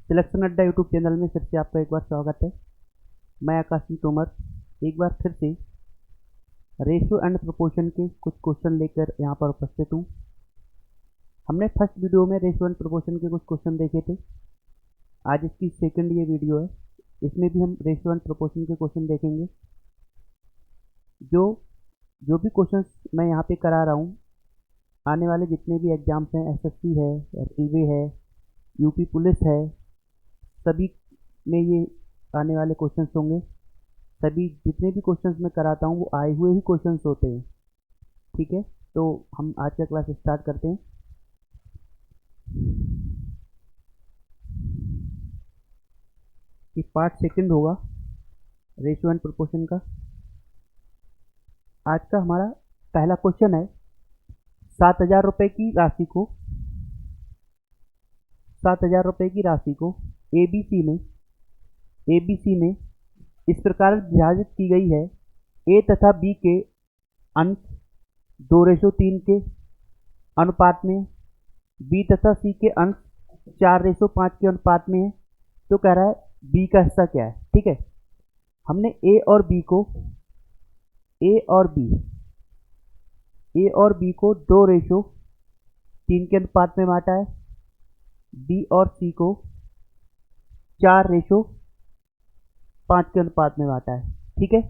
Selection अड्डा YouTube channel में फिर से आपका एक बार स्वागत है। मैं आकाशदीप तोमर एक बार फिर से रेशियो एंड प्रोपोर्शन के कुछ क्वेश्चन लेकर यहाँ पर उपस्थित हूँ। हमने फर्स्ट वीडियो में रेशियो एंड प्रोपोर्शन के कुछ क्वेश्चन देखे थे। आज इसकी सेकंड ये वीडियो है, इसमें भी हम रेशियो एंड प्रोपोर्शन के क्वेश्चन देखेंगे। जो भी क्वेश्चन मैं यहाँ पे करा रहा हूँ, आने वाले जितने भी एग्जाम्स हैं, एसएससी है, रेलवे है, यूपी पुलिस है, सभी में ये आने वाले क्वेश्चंस होंगे। सभी जितने भी क्वेश्चंस मैं कराता हूँ वो आए हुए ही क्वेश्चंस होते हैं। ठीक है, तो हम आज का क्लास स्टार्ट करते हैं। ये पार्ट सेकंड होगा रेशियो एंड प्रोपोर्शन का। आज का हमारा पहला क्वेश्चन है, 7,000 रुपये की राशि को 7,000 रुपये की राशि को एबीसी में इस प्रकार विभाजित की गई है। ए तथा बी के अंश 2:3 के अनुपात में, बी तथा सी के अंश 4:5 के अनुपात में है। तो कह रहा है बी का हिस्सा क्या है। ठीक है, हमने ए और बी को 2:3 के अनुपात में बांटा है। बी और सी को 4:5 के अनुपात में बांटा है। ठीक है,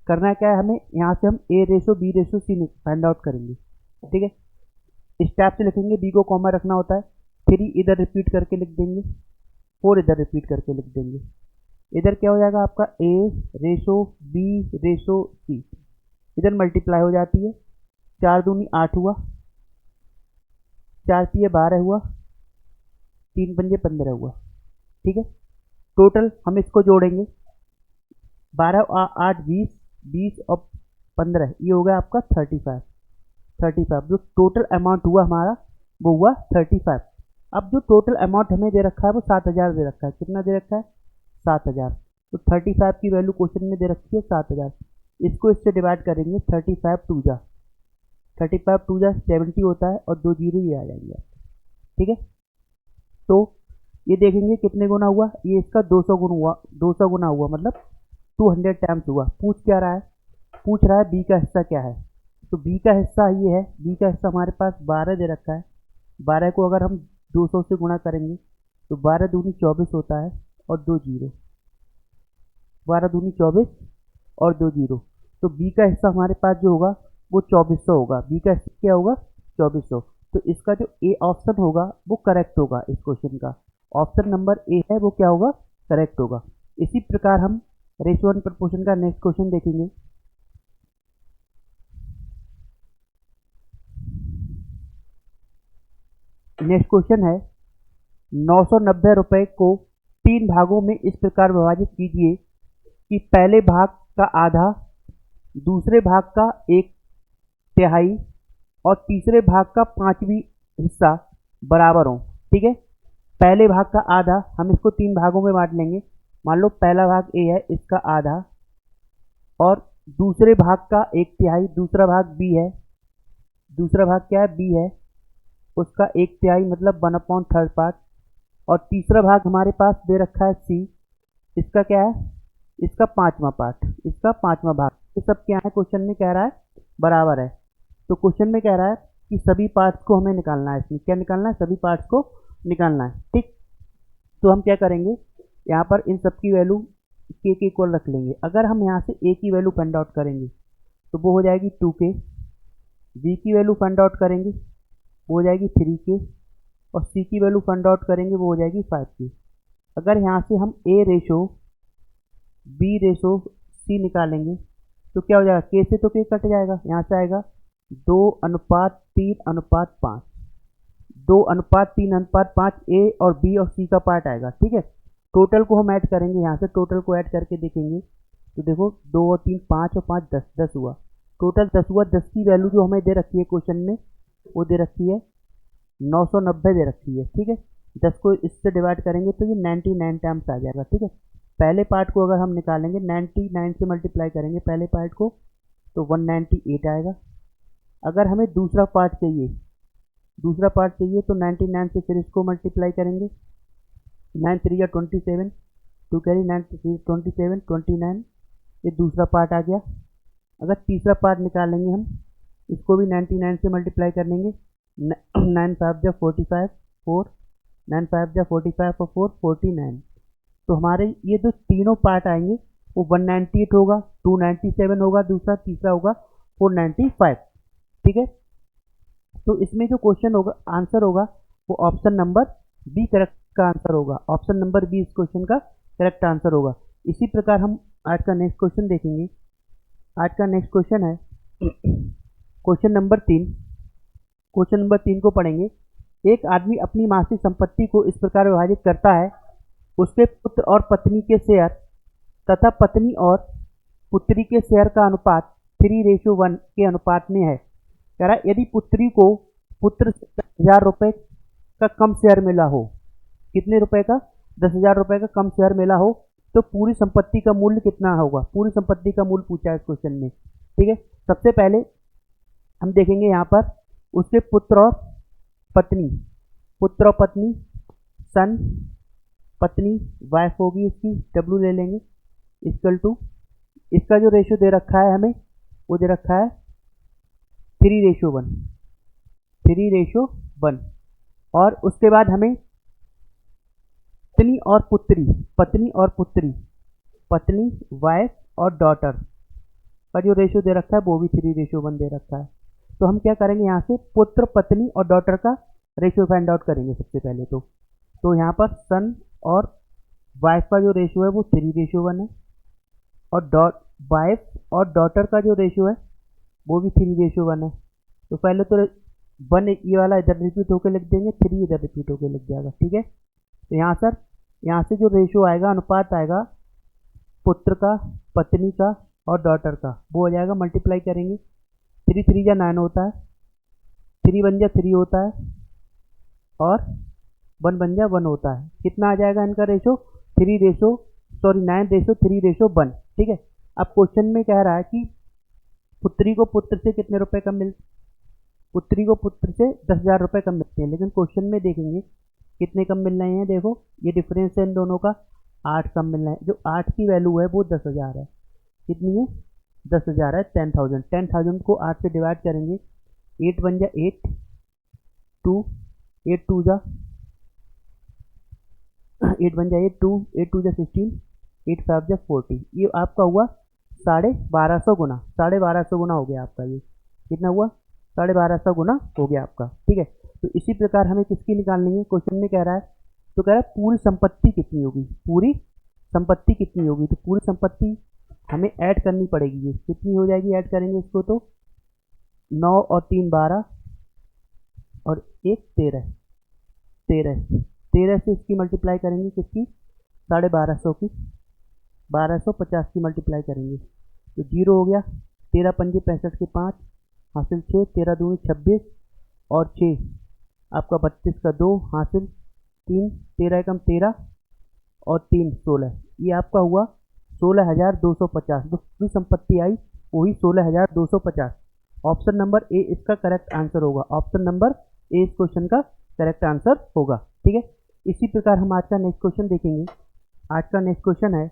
करना क्या है हमें, यहाँ से हम A/B/C फाइंड आउट करेंगे। ठीक है, इस टाइप से लिखेंगे। बी को कॉमा रखना होता है, 3 इधर रिपीट करके लिख देंगे, 4 इधर रिपीट करके लिख देंगे। इधर क्या हो जाएगा आपका A/B/C, इधर मल्टीप्लाई हो जाती है। 4 दूनी 8 हुआ, 4 तिये 12 हुआ, 3 पंजे 15 हुआ। ठीक है, टोटल हम इसको जोड़ेंगे, 12 और 8 20 और 15, ये हो गया आपका 35। जो टोटल अमाउंट हुआ हमारा वो हुआ 35। अब जो टोटल अमाउंट हमें दे रखा है वो 7,000 दे रखा है। कितना दे रखा है? 7,000। तो 35 की वैल्यू क्वेश्चन में दे रखी है 7,000। इसको इससे डिवाइड करेंगे, 35 2 जा 70 होता है और 2 जीरो ये आ जाएंगे। ठीक है, तो ये देखेंगे कितने गुना हुआ। ये इसका 200 गुना हुआ, मतलब 200 टाइम्स हुआ। पूछ रहा है बी का हिस्सा क्या है। तो बी का हिस्सा ये है, बी का हिस्सा हमारे पास 12 दे रखा है। 12 को अगर हम 200 से गुणा करेंगे तो 12 दूनी 24 होता है और 2 जीरो, 12 दूनी 24 और 2 जीरो। तो बी का हिस्सा हमारे पास जो होगा वो 2400 होगा। बी का हिस्सा क्या होगा? 2400। तो इसका जो ए ऑप्शन होगा वो करेक्ट होगा। इस क्वेश्चन का ऑप्शन नंबर ए है, वो क्या होगा? करेक्ट होगा। इसी प्रकार हम रेशियो एंड प्रोपोर्शन का नेक्स्ट क्वेश्चन देखेंगे। नेक्स्ट क्वेश्चन है, 990 रुपये को 3 भागों में इस प्रकार विभाजित कीजिए कि पहले भाग का आधा, दूसरे भाग का 1/3 और तीसरे भाग का 5वां हिस्सा बराबर हो। ठीक है, पहले भाग का आधा हम इसको 3 भागों में बांट लेंगे। मान लो पहला भाग ए है, इसका आधा, और दूसरे भाग का 1/3, दूसरा भाग बी है। दूसरा भाग क्या है? बी है, उसका 1/3 मतलब 1/3 पार्ट। और तीसरा भाग हमारे पास दे रखा है सी, इसका क्या है? इसका 5वां पार्ट, इसका 5वां भाग। ये सब क्या है क्वेश्चन में कह रहा है? बराबर है। तो क्वेश्चन में कह रहा है कि सभी पार्ट्स को हमें निकालना है। इसमें क्या निकालना है? सभी पार्ट्स को निकालना है। ठीक, तो हम क्या करेंगे, यहाँ पर इन सब की वैल्यू के इक्वल रख लेंगे। अगर हम यहाँ से ए की वैल्यू फाइंड आउट करेंगे तो वो हो जाएगी 2k, बी की वैल्यू फाइंड आउट करेंगे वो हो जाएगी 3k, और सी की वैल्यू फाइंड आउट करेंगे वो हो जाएगी 5k। अगर यहाँ से हम A/B/C निकालेंगे तो क्या हो जाएगा? k से तो k कट जाएगा, यहाँ से आएगा 2:3:5, 2:3:5 ए और बी और सी का पार्ट आएगा। ठीक है, टोटल को हम ऐड करेंगे, यहाँ से टोटल को ऐड करके देखेंगे तो देखो 2 और 3 5 और 5 10 हुआ, टोटल 10 हुआ। 10 की वैल्यू जो हमें दे रखी है क्वेश्चन में वो दे रखी है 990 दे रखी है। ठीक है, 10 को इससे डिवाइड करेंगे तो ये 99 टाइम्स आ जाएगा। ठीक है, पहले पार्ट को अगर हम निकालेंगे 99 से मल्टीप्लाई करेंगे पहले पार्ट को तो 198 आएगा। अगर हमें दूसरा पार्ट चाहिए तो 99 से फिर इसको मल्टीप्लाई करेंगे 9 3 या 27, 2 कैरी 9 27 29, ये दूसरा पार्ट आ गया। अगर तीसरा पार्ट निकालेंगे हम, इसको भी 99 से मल्टीप्लाई कर लेंगे। 9 5 जा 45 4, 9 5 जा 45 और 4 49। तो हमारे ये जो तीनों पार्ट आएंगे वो 198 होगा, 297 होगा दूसरा, तीसरा होगा 495। ठीक है, तो इसमें जो क्वेश्चन होगा, आंसर होगा, वो ऑप्शन नंबर बी करेक्ट का आंसर होगा। ऑप्शन नंबर बी इस क्वेश्चन का करेक्ट आंसर होगा। इसी प्रकार हम आज का नेक्स्ट क्वेश्चन देखेंगे। आज का नेक्स्ट क्वेश्चन है क्वेश्चन नंबर 3। क्वेश्चन नंबर 3 को पढ़ेंगे। एक आदमी अपनी मासिक संपत्ति को इस प्रकार विभाजित करता है, उसके पुत्र और पत्नी के शेयर तथा पत्नी और पुत्री के शेयर का अनुपात 3:1 के अनुपात में है। कह रहा है यदि पुत्री को पुत्र से 10,000 रुपये का कम शेयर मिला हो, कितने रुपए का? 10,000 रुपये का कम शेयर मिला हो, तो पूरी संपत्ति का मूल्य कितना होगा? पूरी संपत्ति का मूल्य पूछा है इस क्वेश्चन में। ठीक है, सबसे पहले हम देखेंगे यहाँ पर उसके पुत्र और पत्नी, पुत्र और पत्नी, सन, पत्नी, वाइफ होगी उसकी, डब्ल्यू ले लेंगे, इक्वल टू, इसका जो रेशियो दे रखा है हमें, वो दे रखा है 3:1, 3:1। और उसके बाद हमें पत्नी और पुत्री, पत्नी और पुत्री, पत्नी, वाइफ और डॉटर का जो रेशियो दे रखा है वो भी 3:1 दे रखा है। तो हम क्या करेंगे, यहाँ से पुत्र, पत्नी और डॉटर का रेशियो फाइंड आउट करेंगे सबसे पहले। तो यहाँ पर सन और वाइफ का जो रेशियो है वो 3:1 है, और वाइफ और डॉटर का जो रेशियो है वो भी 3:1 है। तो पहले तो 1 ये वाला इधर रिपीट होकर लिख देंगे, 3 इधर रिपीट होकर लिख जाएगा। ठीक है, तो यहाँ सर, यहाँ से जो रेशियो आएगा, अनुपात आएगा पुत्र का, पत्नी का और डॉटर का, वो हो जाएगा, मल्टीप्लाई करेंगे, 3 3 जा 9 होता है, 3 1 जा 3 होता है, और 1 1 जा 1 होता है। कितना आ जाएगा इनका रेशो? 9:3:1। ठीक है, अब क्वेश्चन में कह रहा है कि पुत्री को पुत्र से कितने रुपए कम पुत्री को पुत्र से 10,000 रुपये कम मिलते हैं, लेकिन क्वेश्चन में देखेंगे कितने कम मिल रहे हैं। देखो ये डिफरेंस है इन दोनों का, 8 कम मिल रहा है। जो 8 की वैल्यू है वो 10,000 है। कितनी है? 10,000 है। 10,000, 10,000 को 8 से डिवाइड करेंगे, 8 1 जा 8, 2, 8 2 जा 8 1 जा 8, 2 8 2 जा 16, 8 5 जा 40। ये आपका हुआ 1250 गुना, 1250 गुना हो गया आपका। ये कितना हुआ? 1250 गुना हो गया आपका। ठीक है, तो इसी प्रकार हमें किसकी निकालनी है? क्वेश्चन में कह रहा है, तो कह रहा है पूरी संपत्ति कितनी होगी, पूरी संपत्ति कितनी होगी। तो पूरी संपत्ति हमें ऐड करनी पड़ेगी। ये कितनी हो जाएगी? ऐड करेंगे इसको तो 9 और 3 12 और 1 13, 13 से इसकी मल्टीप्लाई करेंगे, किसकी? 1250 की, 1250 की मल्टीप्लाई करेंगे तो 0 हो गया। 13 पंजे 65 के 5 हासिल 6, 13 दूनी 26 और 6 आपका 32 का 2 हासिल 3, 13 एकम 13 और 3 16। ये आपका हुआ 16,250। जो पूरी संपत्ति आई वही 16,250। ऑप्शन नंबर ए इसका करेक्ट आंसर होगा। ऑप्शन नंबर ए इस क्वेश्चन का करेक्ट आंसर होगा। ठीक है, इसी प्रकार हम आज का नेक्स्ट क्वेश्चन देखेंगे। आज का नेक्स्ट क्वेश्चन है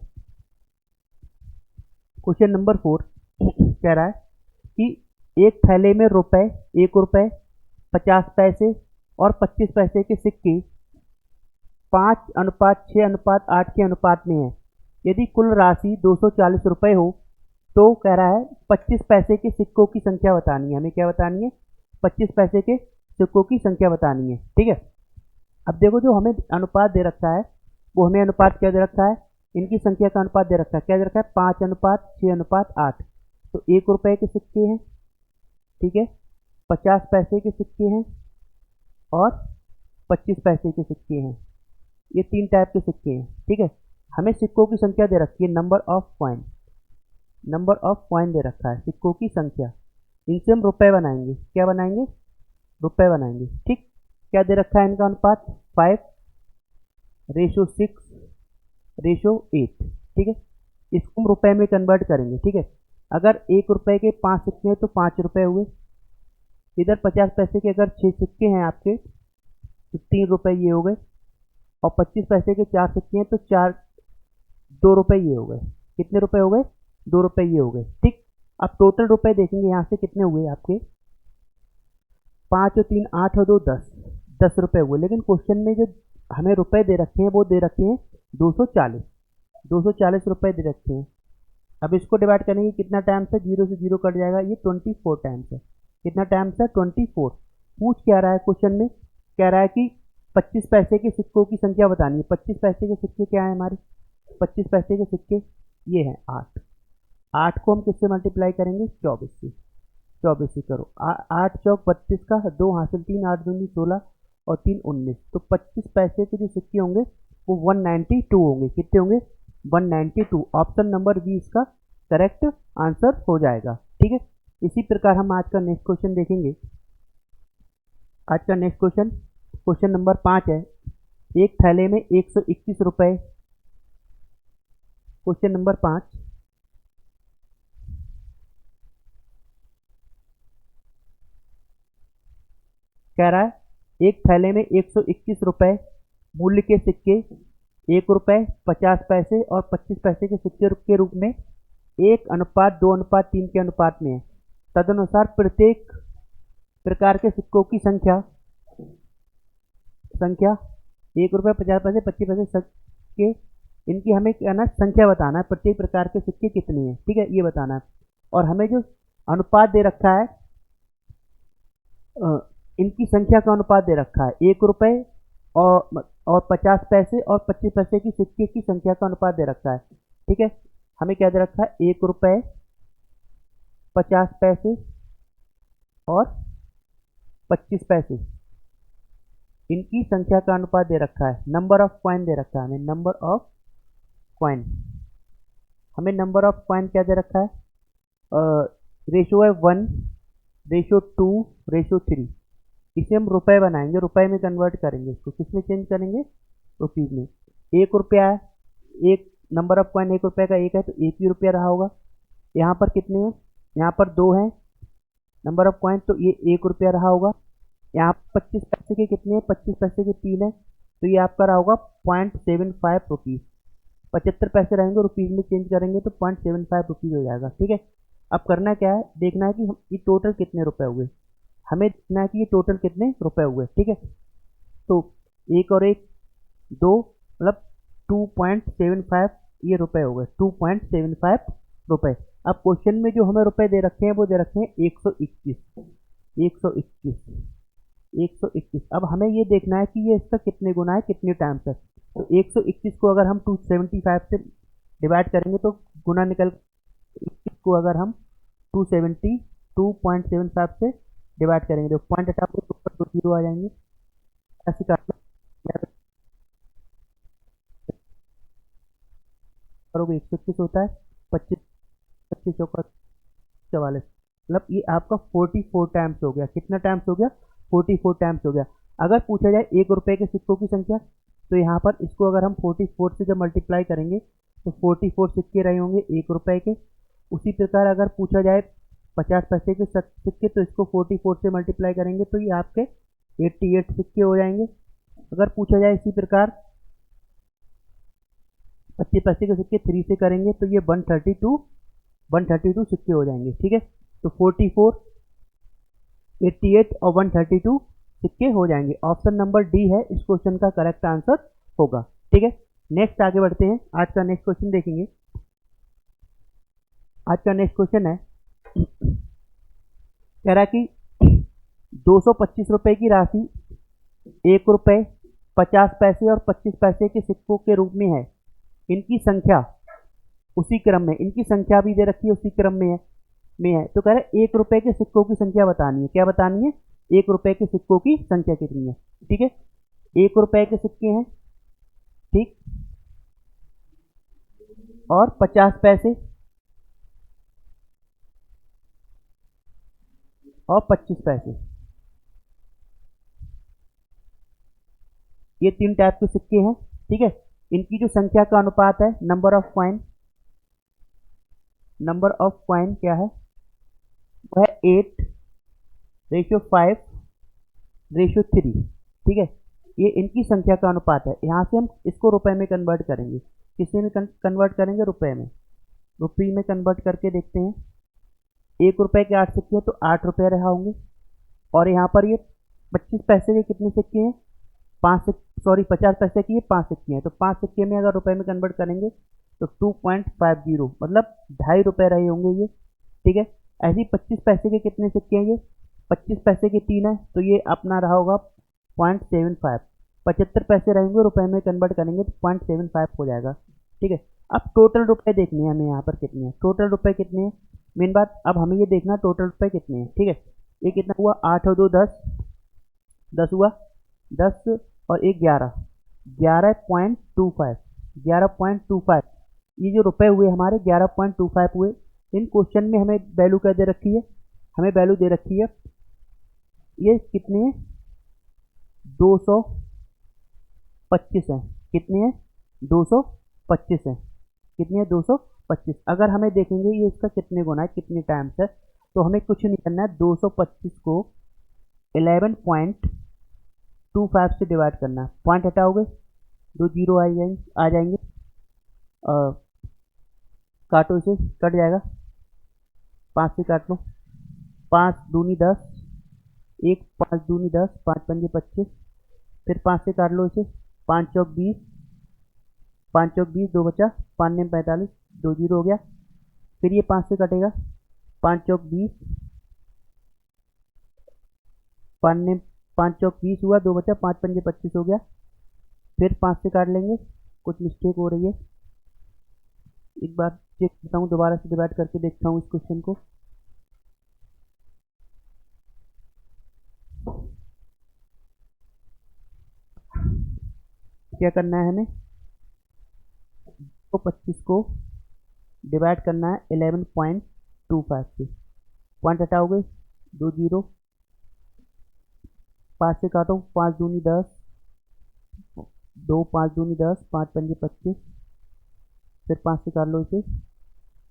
क्वेश्चन नंबर 4। कह रहा है कि एक थैले में रुपए, 1 रुपए, 50 पैसे और 25 पैसे के सिक्के 5:6:8 के अनुपात में है। यदि कुल राशि 240 रुपए हो तो कह रहा है 25 पैसे के सिक्कों की संख्या बतानी है। हमें क्या बतानी है? 25 पैसे के सिक्कों की संख्या बतानी है। ठीक है, अब देखो जो हमें अनुपात दे रखा है वो हमें अनुपात क्या दे रखा है? इनकी संख्या का अनुपात दे रखा है। क्या दे रखा है? 5:6:8। तो 1 रुपए के सिक्के हैं, ठीक है, 50 पैसे के सिक्के हैं और 25 पैसे के सिक्के हैं। ये 3 टाइप के सिक्के हैं। ठीक है, हमें सिक्कों की संख्या दे रखी है, number of coin, number of coin दे रखा है, सिक्कों की संख्या। इनसे हम रुपए बनाएंगे। क्या बनाएंगे? रुपए बनाएंगे। ठीक, क्या दे रखा है इनका अनुपात? 5:6:8। ठीक है, इसको हम रुपए में कन्वर्ट करेंगे। ठीक है, अगर 1 रुपए के 5 सिक्के हैं तो 5 रुपए हुए। इधर 50 पैसे के अगर 6 सिक्के हैं आपके तो 3 रुपए ये हो गए। और 25 पैसे के 4 सिक्के हैं तो 2 रुपए ये हो गए। कितने रुपए हो गए? 2 रुपए ये हो गए। ठीक, अब टोटल रुपए देखेंगे यहाँ से कितने हुए आपके, 5 और 3 8 और 2 10, 10 रुपए हुए। लेकिन क्वेश्चन में जो हमें रुपए दे रखे हैं वो दे रखे हैं 240 रुपए दे रखे हैं। अब इसको डिवाइड करेंगे कितना टाइम्स है, 0 से 0 कट जाएगा, ये 24 टाइम्स है। कितना टाइम्स है? 24। पूछ क्या रहा है क्वेश्चन में, कह रहा है कि 25 पैसे के सिक्कों की संख्या बतानी है। 25 पैसे के सिक्के क्या है हमारे, 25 पैसे के सिक्के ये हैं 8। 8 को हम किससे मल्टीप्लाई करेंगे? 24 से। 24 से करो, 8 चौक 32 का, 2 हासिल 3, 8 दूनी 16 और 3 19। तो 25 पैसे के जो सिक्के होंगे वो 192 होंगे। कितने होंगे? 192। ऑप्शन नंबर बी इसका करेक्ट आंसर हो जाएगा। ठीक है, इसी प्रकार हम आज का नेक्स्ट क्वेश्चन देखेंगे। आज का नेक्स्ट क्वेश्चन नंबर 5 है। एक थैले में 121 रुपए। क्वेश्चन नंबर 5, कह रहा है एक थैले में 121 रुपए मूल्य के सिक्के 1 रुपए 50 पैसे और 25 पैसे के सिक्के के रूप में 1:2:3 के अनुपात में है। तदनुसार प्रत्येक प्रकार के सिक्कों की संख्या 1 रुपए 50 पैसे 25 पैसे सिक्के, इनकी हमें क्या ना संख्या बताना है। प्रत्येक प्रकार के सिक्के कितने हैं, ठीक है, ये बताना है। और हमें जो अनुपात दे रखा है, इनकी संख्या का अनुपात दे रखा है 1 रुपए और 50 पैसे और 25 पैसे की सिक्के की संख्या का अनुपात दे रखा है। ठीक है, हमें क्या दे रखा है, 1 रुपए 50 पैसे और 25 पैसे, इनकी संख्या का अनुपात दे रखा है। नंबर ऑफ कॉइन दे रखा है हमें, नंबर ऑफ कॉइन। हमें नंबर ऑफ कॉइन क्या दे रखा है, रेशो है 1, रेशो 2, रेशो 3। इसे हम रुपए बनाएंगे, रुपए में कन्वर्ट करेंगे। इसको किसमें चेंज करेंगे? रुपीज में। 1 रुपया है, एक नंबर ऑफ कॉइन 1 रुपये का 1 है तो 1 ही रुपया रहा होगा। यहाँ पर कितने हैं? यहाँ पर 2 हैं नंबर ऑफ कॉइन, तो ये 1 रुपया रहा होगा। यहाँ 25 पैसे के कितने हैं? 25 पैसे के 3 है, तो ये आपका रहा होगा 0.75 रुपीज़। 75 पैसे रहेंगे, रुपीज़ में चेंज करेंगे तो 0.75 रुपीज़ हो जाएगा। ठीक है, अब करना क्या है, देखना है कि हम ये टोटल कितने रुपए हुए। हमें देखना है कि ये टोटल कितने रुपए हुए। ठीक है, तो 1 और 1 2 मतलब 2.75 ये रुपए हो गए, 2.75 रुपए। अब क्वेश्चन में जो हमें रुपए दे रखे हैं वो दे रखे हैं 121। 121। अब हमें ये देखना है कि ये इसका कितने गुना है, कितने टाइम्स है। तो 121 को अगर हम 275 से डिवाइड करेंगे तो गुना निकल, 21 को अगर हम 2.75 से डिवाइड करेंगे तो पॉइंट हटाओगे तो ऊपर 2 जीरो आ जाएंगे। ऐसे करोगे 121 होता है, 25 25 चौका 44, मतलब ये आपका 44 टाइम्स हो गया। कितना टाइम्स हो गया? 44 टाइम्स हो गया। अगर पूछा जाए 1 रुपए के सिक्कों की संख्या, तो यहाँ पर इसको अगर हम 44 से जब मल्टीप्लाई करेंगे तो 44 सिक्के रहे होंगे 1 रुपए के। उसी प्रकार अगर पूछा जाए 50 पैसे के सिक्के, तो इसको 44 से मल्टीप्लाई करेंगे तो ये आपके 88 सिक्के हो जाएंगे। अगर पूछा जाए इसी प्रकार 25 पैसे के सिक्के 3 से करेंगे तो ये 132 सिक्के हो जाएंगे। ठीक है, तो 44, 88 और 132 सिक्के हो जाएंगे। ऑप्शन नंबर डी है इस क्वेश्चन का करेक्ट आंसर होगा। ठीक है, नेक्स्ट आगे बढ़ते हैं। आज का नेक्स्ट क्वेश्चन देखेंगे। आज का नेक्स्ट क्वेश्चन है, कह रहा कि 225 रुपए की राशि 1 रुपए 50 पैसे और 25 पैसे के सिक्कों के रूप में है। इनकी संख्या उसी क्रम में, इनकी संख्या भी दे रखी है उसी क्रम में है। तो कह रहे 1 रुपए के सिक्कों की संख्या बतानी है। क्या बतानी है? 1 रुपए के सिक्कों की संख्या कितनी है। ठीक है, 1 रुपए के सिक्के हैं, ठीक, और 50 पैसे और 25 पैसे, ये 3 टाइप के सिक्के हैं। ठीक है, इनकी जो संख्या का अनुपात है, नंबर ऑफ कॉइन क्या है, वह है 8:5:3। ठीक है, ये इनकी संख्या का अनुपात है। यहाँ से हम इसको रुपए में कन्वर्ट करेंगे। किससे में कन्वर्ट करेंगे? रुपए में। रुपये में कन्वर्ट करके देखते हैं। 1 रुपए के 8 सिक्के हैं तो 8 रुपये रहा होंगे। और यहाँ पर ये 25 पैसे के कितने सिक्के हैं? 50 पैसे की ये 5 सिक्के हैं। तो 5 सिक्के में अगर रुपए में कन्वर्ट करेंगे तो 2.50 मतलब 2.5 रुपये रहे होंगे ये। ठीक है। ऐसे ही 25 पैसे के कितने सिक्के हैं? ये 25 पैसे के 3 है तो ये अपना रहा होगा 0.75। 75 पैसे रहेंगे, रुपए में कन्वर्ट करेंगे तो 0.75 हो जाएगा। ठीक है। अब टोटल रुपए देखने हैं हमें यहाँ पर कितने हैं। टोटल रुपए कितने हैं? मेन बात अब हमें ये देखना टोटल रुपए कितने हैं। ठीक है। ये कितना हुआ? 8 और 2 10, 10 हुआ, 10 और 1 11, 11.25, 11.25। ये जो रुपए हुए हमारे 11.25 हुए। इन क्वेश्चन में हमें वैल्यू क्या दे रखी है? हमें वैल्यू दे रखी है ये कितने हैं? 225 हैं। कितने हैं? 225 हैं। कितने हैं? 225। अगर हमें देखेंगे ये इसका कितने गुना है, कितने टाइम्स है, तो हमें कुछ नहीं करना है। 225 को 11.25 से डिवाइड करना है। पॉइंट हटाओगे 2 जीरो आ जाएंगे। काटो इसे, कट जाएगा। 5 से काट लो। 5 दूनी 10, 1 5 दूनी 10, 5 पंजे 25। फिर 5 से काट लो इसे। 5 चौक 20, 5 चौक 20, 2 बचा, 5 ने 45, 2 जीरो हो गया। फिर ये 5 से कटेगा। 5 चौक 20, 5 चौक 20 हुआ, 2 बचा, 5 पंजे 25 हो गया। फिर 5 से काट लेंगे। कुछ मिस्टेक हो रही है, एक बार चेक करता हूँ, दोबारा से डिवाइड करके देखता हूँ इस क्वेश्चन को। क्या करना है हमें? 25 को डिवाइड करना है 11.25 से। Point हटाओगे 2 zero. 5 से काटो, 5 दूनी 10, 2 5 दूनी 10, 5 पंजे 25। फिर 5 से काट लो इसे।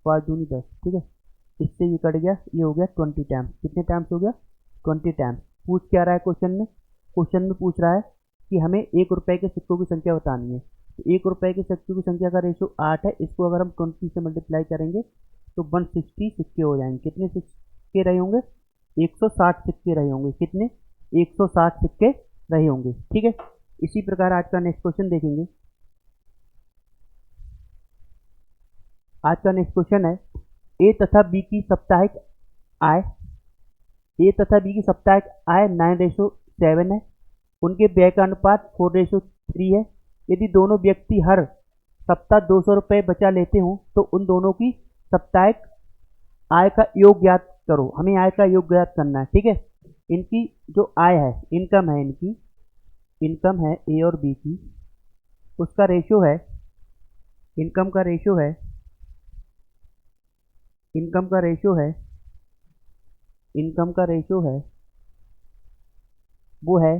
5 दूनी 10। ठीक है। इससे ये कट गया, ये हो गया 20 टाइम्स। कितने टाइम्स हो गया? 20 टाइम्स। पूछ क्या रहा है क्वेश्चन में? क्वेश्चन में पूछ रहा है कि हमें 1 रुपए के सिक्कों की संख्या बतानी है। तो 1 रुपए के सिक्कों की संख्या का रेशो 8 है। इसको अगर हम 20 से मल्टीप्लाई करेंगे तो 160 सिक्के हो जाएंगे। कितने सिक्के रहे होंगे? 160 सिक्के रहे होंगे। कितने? 160 सिक्के रहे होंगे। ठीक है। इसी प्रकार आज का नेक्स्ट क्वेश्चन देखेंगे। आज का नेक्स्ट क्वेश्चन है ए तथा बी की साप्ताहिक आय। ए तथा बी की साप्ताहिक आय 9:7 है। उनके व्यय का अनुपात 4:3 है। यदि दोनों व्यक्ति हर सप्ताह 200 रुपये बचा लेते हो तो उन दोनों की साप्ताहिक आय का योग ज्ञात करो। हमें आय का योग ज्ञात करना है। ठीक है। इनकी जो आय है, इनकम है, इनकी इनकम है ए और बी की, उसका रेशो है, इनकम का रेशो है, इनकम का रेशो है, इनकम का रेशो है, वो है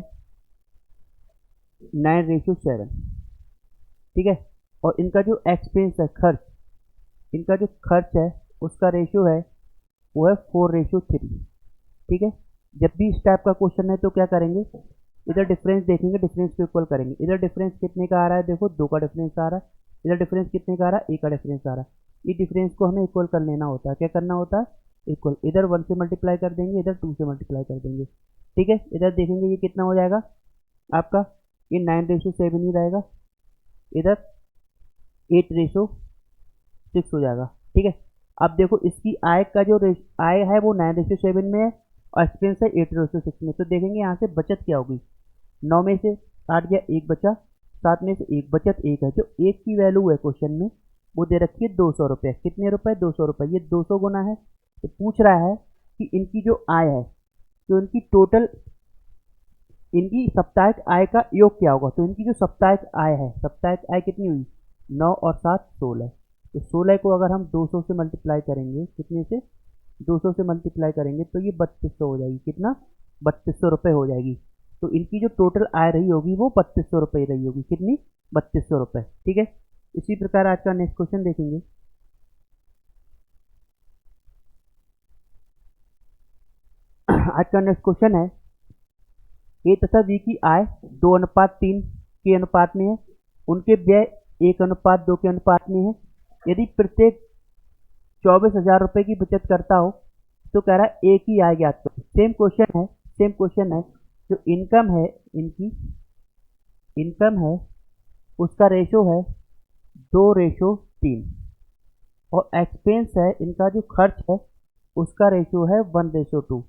9:7। ठीक है। और इनका जो एक्सपेंस है, खर्च, इनका जो खर्च है उसका रेशो है वो है 4:3। ठीक है। जब भी इस टाइप का क्वेश्चन है तो क्या करेंगे? इधर डिफरेंस देखेंगे, डिफरेंस को इक्वल करेंगे। इधर डिफरेंस कितने का आ रहा है? देखो 2 का डिफरेंस आ रहा है। इधर डिफरेंस कितने का आ रहा है? 1 का डिफरेंस आ रहा है। ये डिफरेंस को हमें इक्वल कर लेना होता है। क्या करना होता है? इक्वल। इधर 1 से मल्टीप्लाई कर देंगे, इधर 2 से मल्टीप्लाई कर देंगे। ठीक है। इधर देखेंगे ये कितना हो जाएगा आपका? ये 9:7 ही रहेगा। इधर 8:6 हो जाएगा। ठीक है। अब देखो इसकी आय का जो आय है वो 9:7 में है और एक्सपेंस है 8:6 में। तो देखेंगे यहाँ से बचत क्या होगी। 9 में से 8 गया, 1 बचा, 7 में से 1 बचत 1 है। जो 1 की वैल्यू है क्वेश्चन में वो दे रखी है 200 रुपये। कितने रुपए? 200 रुपये। ये 200 गुना है। तो पूछ रहा है कि इनकी जो आय है, तो इनकी टोटल, इनकी साप्ताहिक आय का योग क्या होगा। तो इनकी जो साप्ताहिक आय है, साप्ताहिक आय कितनी हुई? 9 और 7 16। तो 16 को अगर हम 200 से मल्टीप्लाई करेंगे, कितने से? 200 से मल्टीप्लाई करेंगे तो ये 3200 हो जाएगी। कितना? 3200 रुपये हो जाएगी। तो इनकी जो टोटल आय रही होगी वो 3200 रुपये रही होगी। कितनी? 3200 रुपये। ठीक है। इसी प्रकार आज का नेक्स्ट क्वेश्चन देखेंगे। आज का नेक्स्ट क्वेश्चन है ए तथा बी की आय 2:3 के अनुपात में है, उनके व्यय 1:2 के अनुपात में है। यदि प्रत्येक 24,000 रुपये की बचत करता हो तो कह रहा है ए की आय ज्ञात करो। सेम क्वेश्चन है। जो इनकम है, इनकी इनकम है उसका रेशो है 2:3 और एक्सपेंस है, इनका जो खर्च है उसका रेशो है 1:2।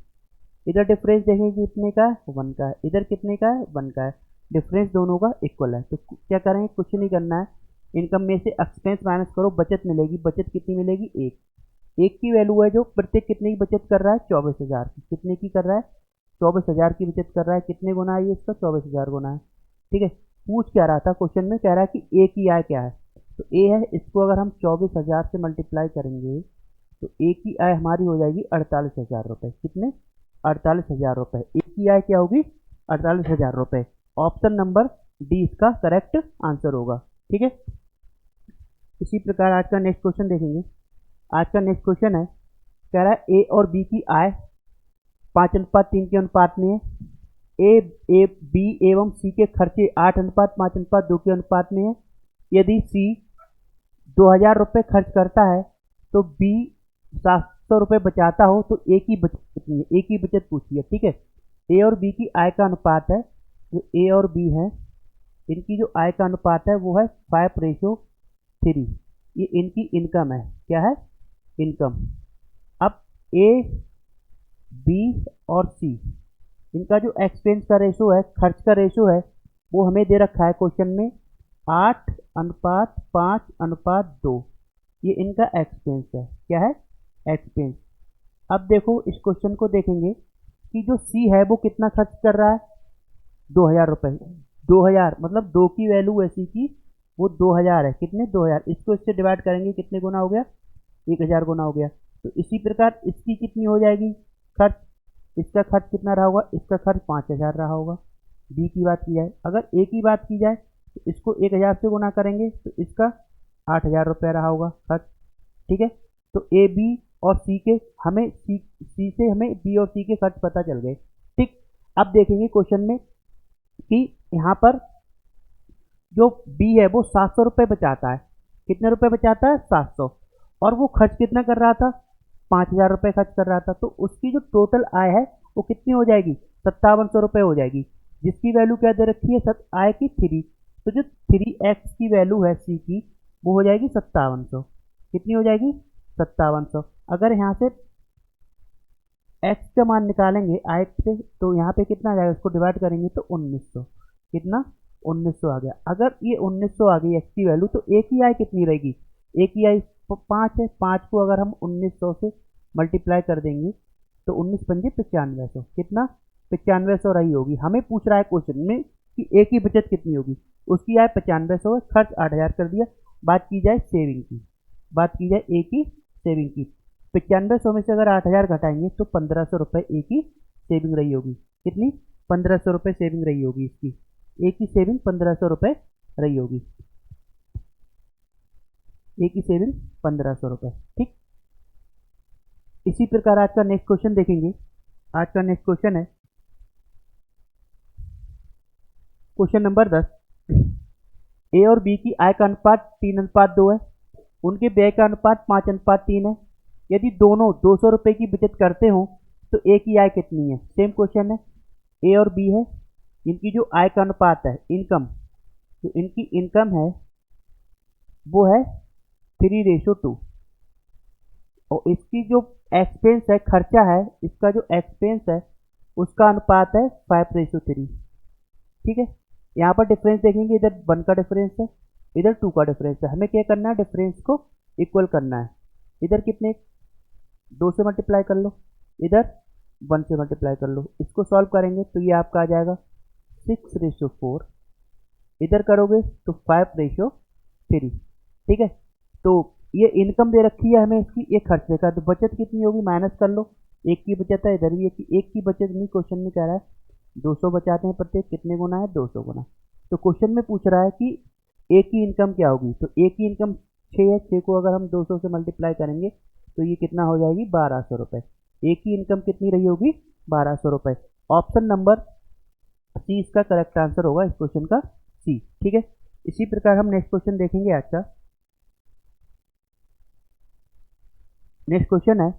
इधर डिफरेंस देखेंगे कितने का है, 1 का है। इधर कितने का है, 1 का है। डिफरेंस दोनों का इक्वल है। तो क्या करेंगे, कुछ नहीं करना है, इनकम में से एक्सपेंस माइनस करो, बचत मिलेगी। बचत कितनी मिलेगी, एक की वैल्यू है जो प्रत्येक कितने की बचत कर रहा है, 24,000 की। कितने की कर रहा है, 24,000 की बचत कर रहा है। कितने गुना है ये इसका, 24,000 गुना है। ठीक है। पूछ क्या रहा था क्वेश्चन में, कह रहा है कि ए की आय क्या है। तो ए है, इसको अगर हम 24,000 से मल्टीप्लाई करेंगे तो ए की आय हमारी हो जाएगी 48,000 रुपये। कितने, 48,000 रुपये। ए की आय क्या होगी, 48,000 रुपये। ऑप्शन नंबर डी इसका करेक्ट आंसर होगा। ठीक है। इसी प्रकार आज का नेक्स्ट क्वेश्चन देखेंगे। आज का नेक्स्ट क्वेश्चन है, कह रहा है ए और बी की आय 5:3 के अनुपात में है। ए बी एवं सी के खर्चे 8:5:2 के अनुपात में है। यदि सी 2,000 रुपये खर्च करता है तो बी 700 रुपये बचाता हो तो ए की बचत कितनी है, ए की बचत पूछी है। ठीक है। ए और बी की आय का अनुपात है, जो ए और बी है इनकी जो आय का अनुपात है वो है 5:3। ये इनकी इनकम है, क्या है, इनकम। अब ए बी और सी इनका जो एक्सपेंस का रेशो है, खर्च का रेशो है, वो हमें दे रखा है क्वेश्चन में 8:5:2। ये इनका एक्सपेंस है, क्या है, एक्सपेंस। अब देखो इस क्वेश्चन को देखेंगे कि जो सी है वो कितना खर्च कर रहा है, 2,000 रुपये। 2,000 मतलब 2 की वैल्यू है सी की, वो 2,000 है। कितने, 2,000। इसको इससे डिवाइड करेंगे, कितने गुना हो गया, 1,000 गुना हो गया। तो इसी प्रकार इसकी कितनी हो जाएगी खर्च, इसका खर्च कितना रहा होगा, इसका खर्च 5,000 रहा होगा। बी की बात की जाए, अगर ए की बात की जाए तो इसको 1,000 से गुना करेंगे तो इसका 8,000 रुपये रहा होगा खर्च। ठीक है। तो ए बी और सी के हमें सी से हमें बी और सी के खर्च पता चल गए। ठीक। अब देखेंगे क्वेश्चन में कि यहाँ पर जो बी है वो 700 रुपये बचाता है। कितने रुपए बचाता है, 700। और वो खर्च कितना कर रहा था, 5,000 रुपये खर्च कर रहा था। तो उसकी जो टोटल आय है वो कितनी हो जाएगी, 5700 रुपये हो जाएगी, जिसकी वैल्यू क्या दे रखी है, आय की 3। तो जो 3x की वैल्यू है सी की वो हो जाएगी 5700। कितनी हो जाएगी, 5700। अगर यहाँ से x का मान निकालेंगे आय से तो यहाँ पे कितना आ जाएगा, इसको डिवाइड करेंगे तो 1900। कितना, 1900 आ गया। अगर ये 1900 आ गई x की वैल्यू तो a की आय कितनी रहेगी, a की आय 5 है। 5 को अगर हम 1900 से मल्टीप्लाई कर देंगे तो 19 पंजे 9500। कितना, 9500 रही होगी। हमें पूछ रहा है क्वेश्चन में कि ए की बचत कितनी होगी, उसकी आय 9500 है, खर्च 8,000 कर दिया। बात की जाए सेविंग की, बात की जाए ए की सेविंग की। 9500 में से अगर 8,000 घटाएंगे तो 1,500 रुपये ए की सेविंग रही होगी। कितनी, 1,500 रुपये सेविंग रही होगी इसकी, ए की सेविंग 1,500 रुपये रही होगी। ए की सेविंग 1,500 रुपये। ठीक। इसी प्रकार आज का नेक्स्ट क्वेश्चन देखेंगे। आज का नेक्स्ट क्वेश्चन है क्वेश्चन नंबर 10। ए और बी की आय का अनुपात 3:2 है, उनके व्यय का अनुपात 5:3 है। यदि दोनों 200 रुपये की बचत करते हो तो ए की आय कितनी है। सेम क्वेश्चन है, ए और बी है, इनकी जो आय का अनुपात है, इनकम, जो इनकी इनकम है वो है 3:2 और इसकी जो एक्सपेंस है, खर्चा है, इसका जो एक्सपेंस है उसका अनुपात है 5:3। ठीक है। यहाँ पर डिफरेंस देखेंगे, इधर 1 का डिफरेंस है, इधर 2 का डिफरेंस है। हमें क्या करना है, डिफरेंस को इक्वल करना है। इधर कितने, 2 से मल्टीप्लाई कर लो, इधर 1 से मल्टीप्लाई कर लो। इसको सॉल्व करेंगे तो ये आपका आ जाएगा 6:4। इधर करोगे तो 5:3। ठीक है। तो ये इनकम दे रखी है हमें, इसकी एक खर्च देखा, तो बचत कितनी होगी, माइनस कर लो। एक की बचत है, इधर भी एक की बचत नहीं, क्वेश्चन में कह रहा है 200 बचाते हैं प्रत्येक, कितने गुना है, 200 गुना। तो क्वेश्चन में पूछ रहा है कि ए की इनकम क्या होगी। तो ए की इनकम 6 है, 6 को अगर हम 200 से मल्टीप्लाई करेंगे तो ये कितना हो जाएगी, 1,200 रुपये। ए की इनकम कितनी रही होगी, 1,200 रुपये। ऑप्शन नंबर सी इसका करेक्ट आंसर होगा इस क्वेश्चन का, सी। ठीक है, इसी प्रकार हम नेक्स्ट क्वेश्चन देखेंगे आज का। नेक्स्ट क्वेश्चन है,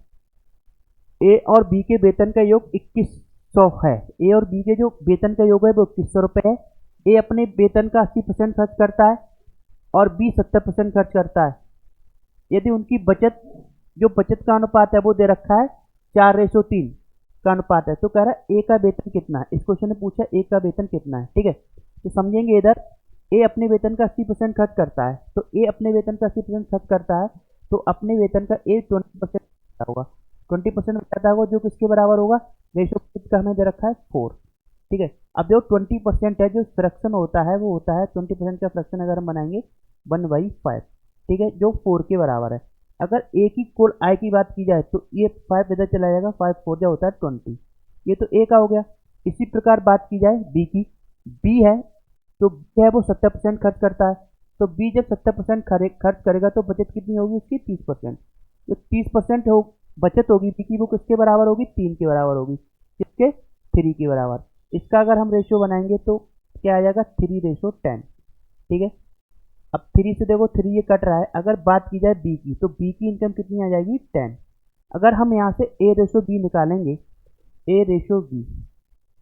ए और बी के वेतन का योग 2100 है। ए और बी के जो वेतन का योग है वो 2100 रुपये है। ए अपने वेतन का 80% खर्च करता है और बी 70% खर्च करता है। यदि उनकी बचत, जो बचत का अनुपात है वो दे रखा है 4:3 का अनुपात है, तो कह रहा है ए का वेतन कितना है। इस क्वेश्चन ने पूछा ए का वेतन कितना है। ठीक है, तो समझेंगे इधर ए अपने वेतन का 80% खर्च करता है, तो ए अपने वेतन का 80% खर्च करता है, तो अपने वेतन का ए 20% होगा। 20% बचाता होगा जो किसके बराबर होगा, रेशो का हमें दे रखा है 4। ठीक है, अब जो 20% है, जो फ्रैक्शन होता है वो होता है 20% का फ्रैक्शन अगर हम बनाएंगे 1/5। ठीक है, जो 4 के बराबर है। अगर ए की कुल आय की बात की जाए तो ये 5 इधर चला जाएगा, 5 4 जो होता है 20। ये तो ए का हो गया। इसी प्रकार बात की जाए बी की, बी है तो बी है वो 70% खर्च करता है, तो बी जब 70% खर्च करेगा तो बचत कितनी होगी उसकी, 30%। जो 30% हो बचत होगी बी की वो किसके बराबर होगी, 3 के बराबर होगी। किसके, 3 के बराबर। इसका अगर हम रेशियो बनाएंगे तो क्या आ जाएगा, 3:10। ठीक है, अब 3 से देखो 3 ये कट रहा है। अगर बात की जाए बी की, तो बी की इनकम कितनी आ जाएगी, 10। अगर हम यहाँ से ए रेशो बी निकालेंगे, ए रेशो बी,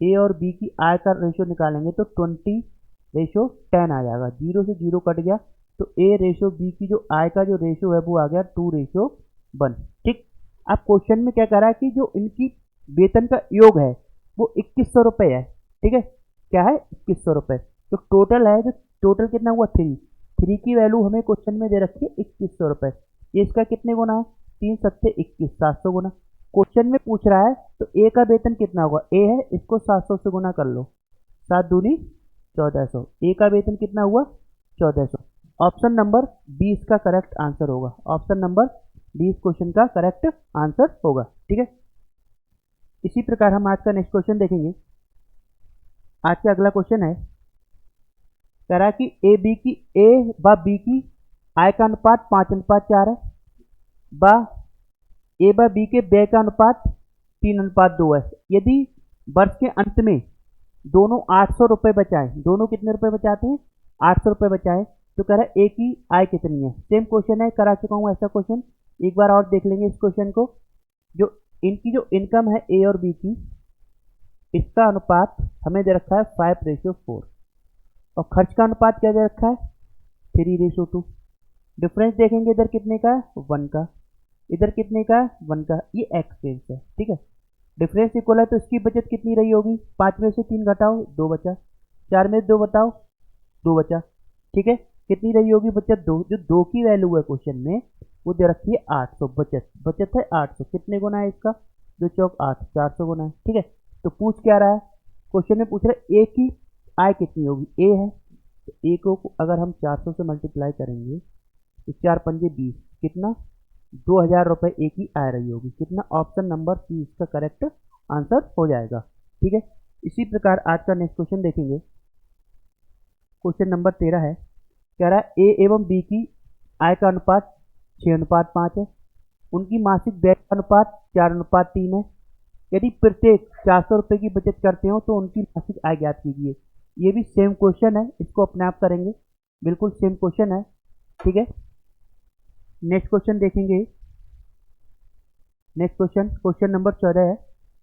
ए और बी की आय का रेशो निकालेंगे तो 20:10 आ जाएगा। 0 से 0 कट गया, तो ए रेशो बी की जो आय का जो रेशो है वो आ गया 2:1। ठीक, अब क्वेश्चन में क्या कह रहा है कि जो इनकी वेतन का योग है वो 2100 रुपये है। ठीक है, क्या है, 2100 रुपये। तो टोटल है, जो टोटल कितना हुआ, 3 की वैल्यू हमें क्वेश्चन में दे रखी है 2100 रुपये। ये इसका कितने गुना है, 3 7 21, 700 गुना। क्वेश्चन में पूछ रहा है तो ए का वेतन कितना होगा, ए है, इसको 700 से गुना कर लो, 7 दूनी 1400। ए का वेतन कितना हुआ, 1400। ऑप्शन नंबर 20 का करेक्ट आंसर होगा। ऑप्शन नंबर 20 क्वेश्चन का करेक्ट आंसर होगा। ठीक है, इसी प्रकार हम आज का नेक्स्ट क्वेश्चन देखेंगे। आज का अगला क्वेश्चन है, कह रहा है कि ए व बी की आय का अनुपात 5:4 है, व ए व बी के व्यय का अनुपात 3:2 है। यदि वर्ष के अंत में दोनों 800 रुपये बचाए, दोनों कितने रुपए बचाते हैं, 800 रुपये बचाए, तो कह रहा है ए की आय कितनी है। सेम क्वेश्चन है, करा चुका हूँ ऐसा क्वेश्चन, एक बार और देख लेंगे इस क्वेश्चन को। जो इनकी जो इनकम है ए और बी की, इसका अनुपात हमें दे रखा है 5:4, और खर्च का अनुपात क्या दे रखा है, 3:2। डिफरेंस देखेंगे, इधर कितने का है, 1 का, इधर कितने का है, 1 का। ये एक्सपेंस है। ठीक है, डिफरेंस इक्वल है तो इसकी बचत कितनी रही होगी, 5 में से 3 घटाओ 2 बचा, 4 में 2 बताओ 2 बचा। ठीक है, कितनी रही होगी बचत, 2। जो 2 की वैल्यू है क्वेश्चन में वो दे रखी है 800। बचत है 800। कितने गुना है इसका, 2 चौक 8, 400 गुना है। ठीक है, तो पूछ क्या रहा है, क्वेश्चन में पूछ रहा है ए की आय कितनी होगी। ए है तो ए को अगर हम 400 से मल्टीप्लाई करेंगे तो 4 पंजे 20, कितना, 2000 रुपये ए की आय रही होगी। कितना, ऑप्शन नंबर सी इसका करेक्ट आंसर हो जाएगा। ठीक है, इसी प्रकार आज का नेक्स्ट क्वेश्चन देखेंगे। क्वेश्चन नंबर 13 है, कह रहा है ए एवं बी की आय का अनुपात 6:5 है, उनकी मासिक व्यय का अनुपात 4:3 है। यदि प्रत्येक 400 रुपये की बचत करते हो तो उनकी मासिक आय ज्ञात कीजिए। ये भी सेम क्वेश्चन है, इसको अपने आप करेंगे, बिल्कुल सेम क्वेश्चन है। ठीक है, नेक्स्ट क्वेश्चन देखेंगे। नेक्स्ट क्वेश्चन नंबर 14 है,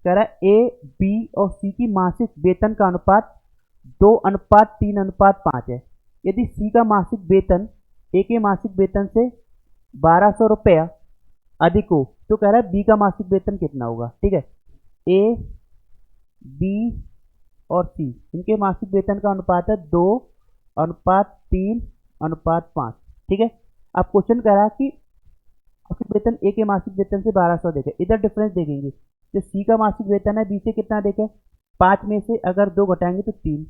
कह रहा है ए बी और सी की मासिक वेतन का अनुपात 2:3:5 है। यदि सी का मासिक वेतन ए के मासिक वेतन से 1200 रुपया अधिक हो तो कह रहा है बी का मासिक वेतन कितना होगा। ठीक है, ए बी और सी, इनके मासिक वेतन का अनुपात है 2:3:5। ठीक है, अब क्वेश्चन कह रहा है कि मासिक वेतन ए के मासिक वेतन से 1200 देखे। इधर डिफरेंस देखेंगे, जो सी का मासिक वेतन है बी से कितना देखे, 5 में से अगर 2 घटाएंगे तो 3।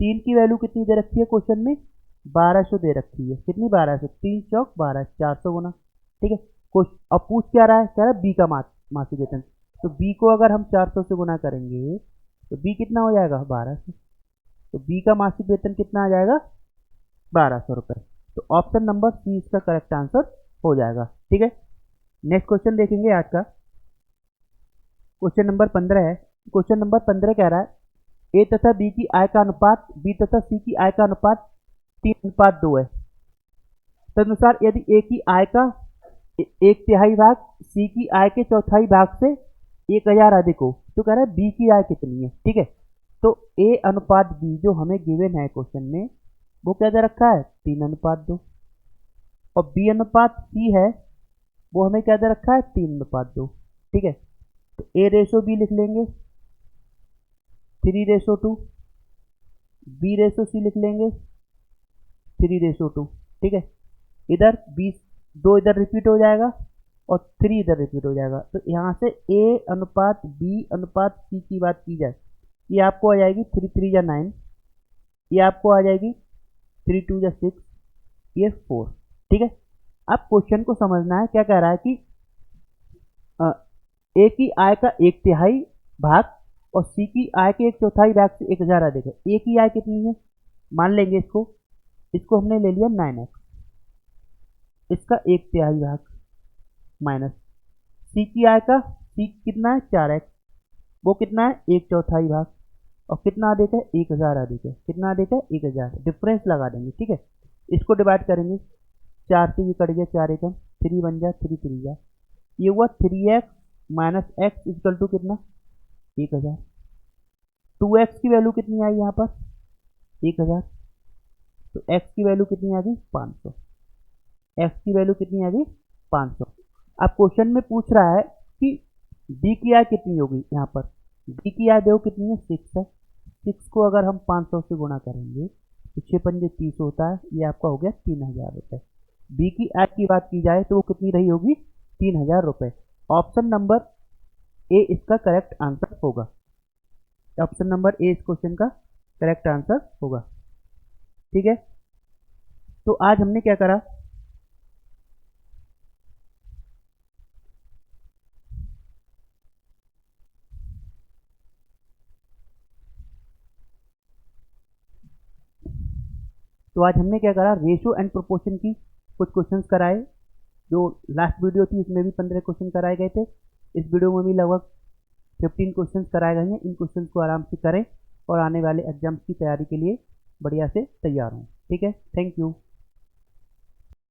3 की वैल्यू कितनी दे रखी है क्वेश्चन में, 1200 दे रखी है। कितनी, 1200, 3 चौक 12, 400 गुना। ठीक है, अब पूछ क्या रहा है, कह रहा है बी का मासिक वेतन, तो बी को अगर हम 400 से गुना करेंगे तो बी कितना हो जाएगा, 1200। तो बी का मासिक वेतन कितना आ जाएगा, 1200 रुपये। तो ऑप्शन नंबर सी इसका करेक्ट आंसर हो जाएगा। ठीक है, नेक्स्ट क्वेश्चन देखेंगे आज का। क्वेश्चन नंबर 15 है। क्वेश्चन नंबर 15 कह रहा है ए तथा बी की आय का अनुपात बी तथा सी की आय का अनुपात 3:2 है। तदनुसार यदि ए की आय का 1/3 भाग सी की आय के 1/4 भाग से 1000 अधिक हो, तो कह रहा है बी की आय कितनी है। ठीक है, तो ए अनुपात बी जो हमें गिवन है क्वेश्चन में, वो क्या दे रखा है 3:2, और बी अनुपात सी है वो हमें क्या दे रखा है 3:2। ठीक है, तो ए रेशो बी लिख लेंगे 3:2, बी रेशो सी लिख लेंगे 3:2। ठीक है, इधर 2 इधर रिपीट हो जाएगा और 3 इधर रिपीट हो जाएगा। तो यहाँ से ए अनुपात बी अनुपात सी की बात की जाए, ये आपको आ जाएगी 3 3 या 9, ये आपको आ जाएगी 3 2 या 6, ये 4। ठीक है, अब क्वेश्चन को समझना है, क्या कह रहा है कि ए की आय का 1/3 भाग और सी की आय के 1/4 भाग से 1000 अधिक है। ए की आय कितनी है, मान लेंगे इसको हमने ले लिया 9x, इसका 1/3 भाग माइनस सी की आय का, सी कितना है 4x, वो कितना है 1/4 भाग, और कितना अधिक है 1000 अधिक है। कितना अधिक है 1000, डिफरेंस लगा देंगे। ठीक है, इसको डिवाइड करेंगे, 4 से ये कट गया, 4 एकम 3 बन जाए 3 3 जा, ये हुआ 3x minus x equal to कितना 1000। 2x की वैल्यू कितनी आई यहाँ पर 1000, तो x की वैल्यू कितनी आ गई 500, x की वैल्यू कितनी आ गई 500। अब क्वेश्चन में पूछ रहा है कि d की आय कितनी होगी, यहाँ पर d की आय देखो कितनी है 6 है। 6 को अगर हम 500 से गुणा करेंगे तो 6 पंजे 30 होता है, ये आपका हो गया 3000 रुपये। बी की आय की बात की जाए तो वो कितनी रही होगी 3000 रुपये। ऑप्शन नंबर ए इसका करेक्ट आंसर होगा। ऑप्शन नंबर ए इस क्वेश्चन का करेक्ट आंसर होगा। ठीक है, तो आज हमने क्या करा, रेशियो एंड प्रोपोर्शन की कुछ क्वेश्चंस कराए। जो लास्ट वीडियो थी उसमें भी 15 क्वेश्चन कराए गए थे, इस वीडियो में भी लगभग 15 क्वेश्चंस कराए गए हैं। इन क्वेश्चंस को आराम से करें और आने वाले एग्जाम्स की तैयारी के लिए बढ़िया से तैयार हों। ठीक है, थैंक यू।